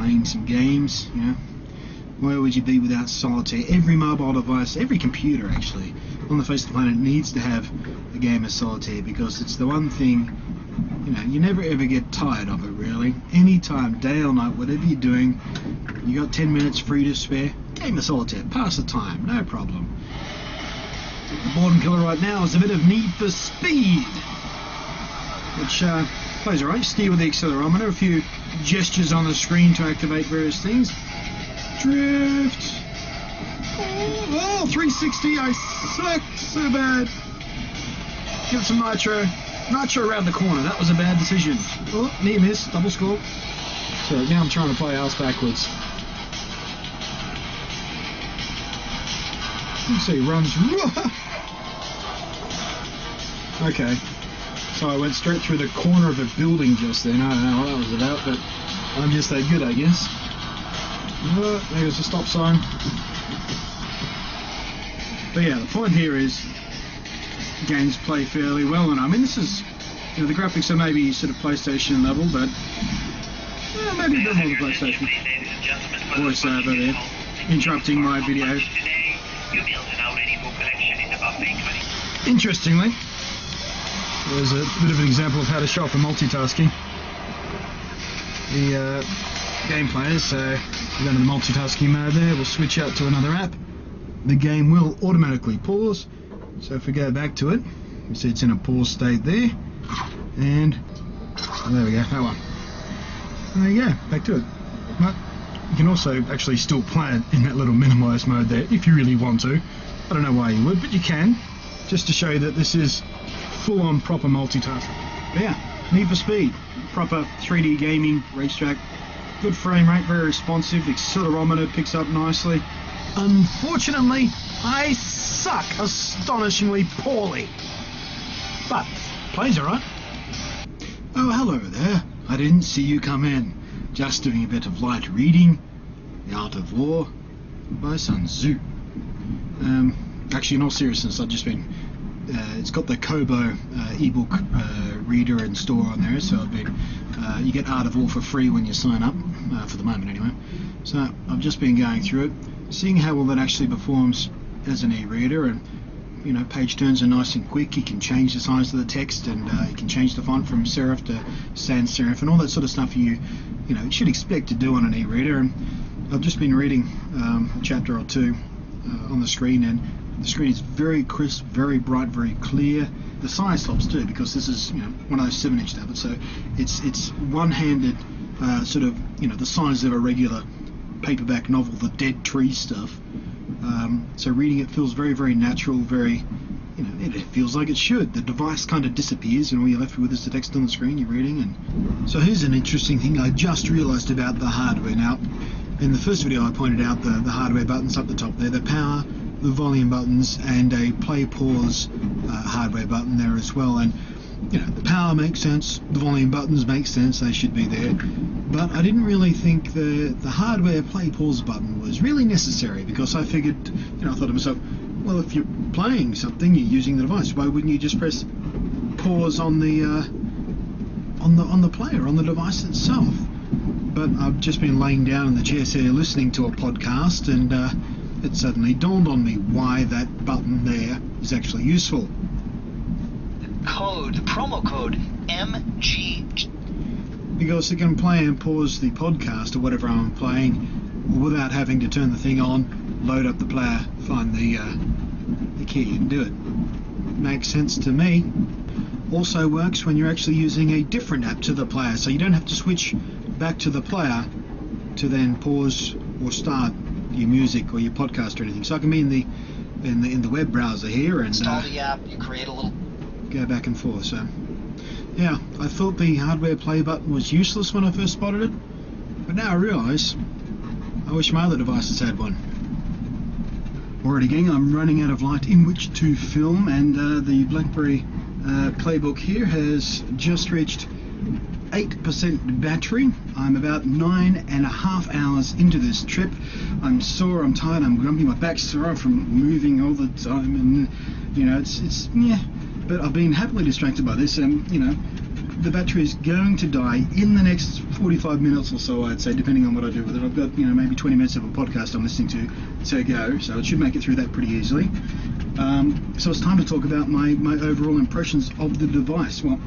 playing some games, you know. Where would you be without solitaire? Every mobile device, every computer actually, on the face of the planet needs to have a game of solitaire, because it's the one thing, you know, you never ever get tired of it really. Anytime, day or night, whatever you're doing, you got 10 minutes free to spare, game of solitaire, pass the time, no problem. The boredom killer right now is a bit of Need for Speed, which plays alright. Steer with the accelerometer, a few gestures on the screen to activate various things. Drift. Oh, 360, I suck so bad. Give it some nitro. Nitro around the corner, that was a bad decision. Oh, near miss, double score. So now I'm trying to play ass backwards. You see, runs. Okay, so I went straight through the corner of a building just then. I don't know what that was about, but I'm just that good, I guess. There's a stop sign. But yeah, the point here is games play fairly well, and I mean, this is, you know, the graphics are maybe sort of PlayStation level, but maybe a bit more than PlayStation. Voiceover there, interrupting my video. Interestingly, there's a bit of an example of how to show up in multitasking. The game players, so we go to the multitasking mode there, we'll switch out to another app. The game will automatically pause, so if we go back to it, you see it's in a pause state there, and there we go, that one. And there you go, back to it. But you can also actually still play it in that little minimize mode there if you really want to. I don't know why you would, but you can, just to show you that this is full-on proper multitasking. But yeah, Need for Speed, proper 3D gaming racetrack. Good frame rate, very responsive, the accelerometer picks up nicely. Unfortunately, I suck astonishingly poorly. But, plays alright. Oh, hello there. I didn't see you come in. Just doing a bit of light reading. The Art of War by Sun Tzu. Actually, in all seriousness, I've just been... it's got the Kobo ebook reader and store on there, so I've been... you get Art of War for free when you sign up, for the moment anyway. So I've just been going through it, seeing how well it actually performs as an e-reader, and you know, page turns are nice and quick. You can change the size of the text, and you can change the font from serif to sans serif, and all that sort of stuff you should expect to do on an e-reader. And I've just been reading a chapter or two on the screen, and the screen is very crisp, very bright, very clear. The size helps too, because this is, you know, one of those 7-inch tablets, so it's one-handed, sort of, you know, the size of a regular paperback novel, the Dead Tree stuff. So reading it feels very, very natural, very, you know, it feels like it should. The device kind of disappears, and all you're left with is the text on the screen you're reading. And so here's an interesting thing I just realised about the hardware. Now, in the first video I pointed out the hardware buttons up the top there, the power, the volume buttons, and a play-pause hardware button there as well. And you know, the power makes sense, the volume buttons make sense, they should be there, but I didn't really think the hardware play-pause button was really necessary, because I figured, you know, I thought to myself, well, if you're playing something, you're using the device, why wouldn't you just press pause on the player, on the device itself? But I've just been laying down in the chair here listening to a podcast, and it suddenly dawned on me why that button there is actually useful. Promo code MG. Because it can play and pause the podcast or whatever I'm playing without having to turn the thing on, load up the player, find the key and do it. Makes sense to me. Also works when you're actually using a different app to the player, so you don't have to switch back to the player to then pause or start your music or your podcast or anything. So I can be in the web browser here and install the app, you create a little, go back and forth. So yeah, I thought the hardware play button was useless when I first spotted it, but now I realise I wish my other devices had one. Alrighty gang, I'm running out of light in which to film, and the BlackBerry Playbook here has just reached 8% battery. I'm about 9.5 hours into this trip. I'm sore, I'm tired, I'm grumpy, my back's sore from moving all the time, and you know, it's yeah. But I've been happily distracted by this, and you know, the battery is going to die in the next 45 minutes or so, I'd say, depending on what I do with it. I've got, maybe 20 minutes of a podcast I'm listening to go, so it should make it through that pretty easily. So it's time to talk about my overall impressions of the device. Well,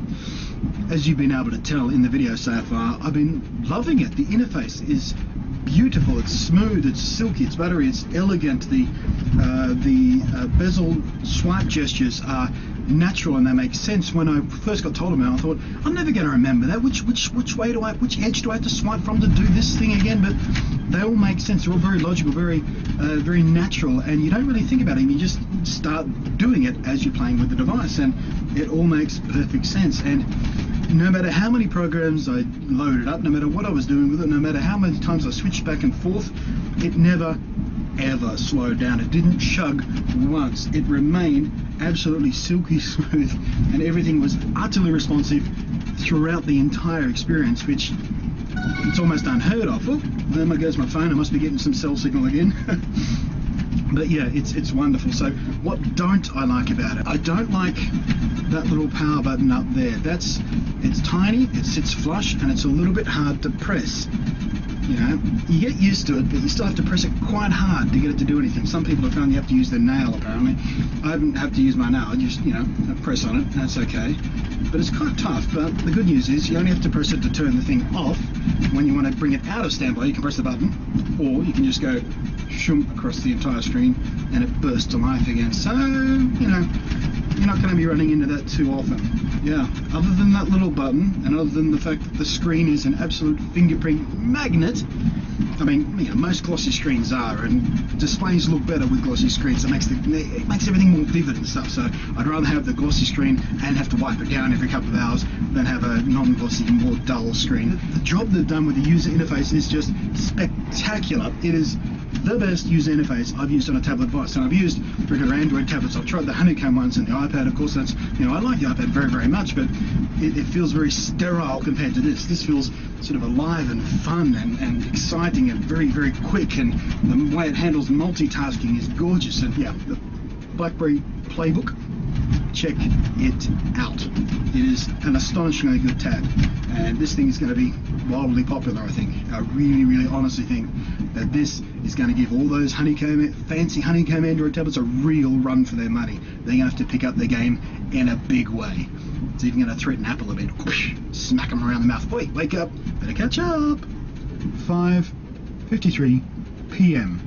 as you've been able to tell in the video so far, I've been loving it. The interface is beautiful, it's smooth, it's silky, it's buttery, it's elegant. The bezel swipe gestures are natural and they make sense. When I first got told about it, I thought, I'm never going to remember that. Which edge do I have to swipe from to do this thing again? But they all make sense. They're all very logical, very natural, and you don't really think about it. You just start doing it as you're playing with the device, and it all makes perfect sense. And no matter how many programs I loaded up, no matter what I was doing with it, no matter how many times I switched back and forth, it never ever slowed down. It didn't chug once. It remained absolutely silky smooth, and everything was utterly responsive throughout the entire experience, which it's almost unheard of. Oh, there goes my phone. I must be getting some cell signal again. But yeah, it's wonderful. So what don't I like about it? I don't like that little power button up there. It's tiny, it sits flush, and it's a little bit hard to press. You get used to it, but you still have to press it quite hard to get it to do anything. Some people have found you have to use their nail, apparently. I don't have to use my nail, I just, press on it, that's okay. But it's quite tough. But the good news is you only have to press it to turn the thing off. When you want to bring it out of standby, you can press the button, or you can just go shoom across the entire screen and it bursts to life again. So, you're not going to be running into that too often. Yeah, other than that little button, and other than the fact that the screen is an absolute fingerprint magnet, I mean, most glossy screens are, and displays look better with glossy screens. It makes everything more vivid and stuff, so I'd rather have the glossy screen and have to wipe it down every couple of hours than have a non-glossy, more dull screen. The job they've done with the user interface is just spectacular. It is the best user interface I've used on a tablet device, and I've used regular Android tablets. I've tried the honeycomb ones and the iPad, of course. That's, I like the iPad very, very much, but it feels very sterile compared to this. This feels sort of alive and fun and exciting and very, very quick, and the way it handles multitasking is gorgeous. And yeah, the BlackBerry Playbook, check it out. It is an astonishingly good tab, and this thing is going to be wildly popular, I think. I really, really honestly think that this is going to give all those fancy honeycomb Android tablets a real run for their money. They're going to have to pick up their game in a big way. It's even going to threaten Apple a bit. Whoosh, smack them around the mouth. Wait, wake up, better catch up. 5:53 p.m,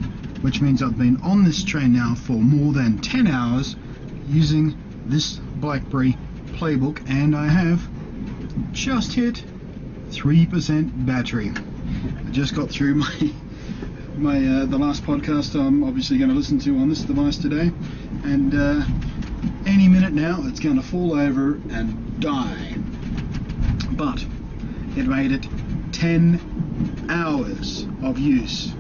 which means I've been on this train now for more than 10 hours using this BlackBerry Playbook, and I have just hit 3% battery. I just got through the last podcast I'm obviously going to listen to on this device today, and any minute now it's going to fall over and die. But it made it 10 hours of use.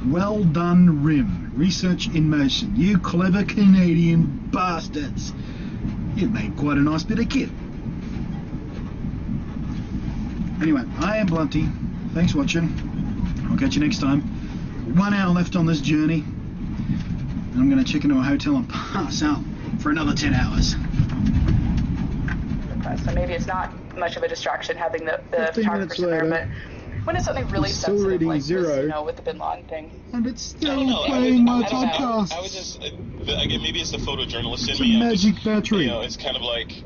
Well done, RIM, Research in Motion, you clever Canadian bastards. You've made quite a nice bit of kit. Anyway, I am Blunty. Thanks for watching. I'll catch you next time. 1 hour left on this journey, and I'm going to check into a hotel and pass out for another 10 hours. So maybe it's not much of a distraction having the photographer there, but when it's something really sensitive like zero, this, with the Bin Laden thing. And it's still playing my podcast. I was just, again, maybe it's the photojournalist in it's me. a magic battery. It's kind of like,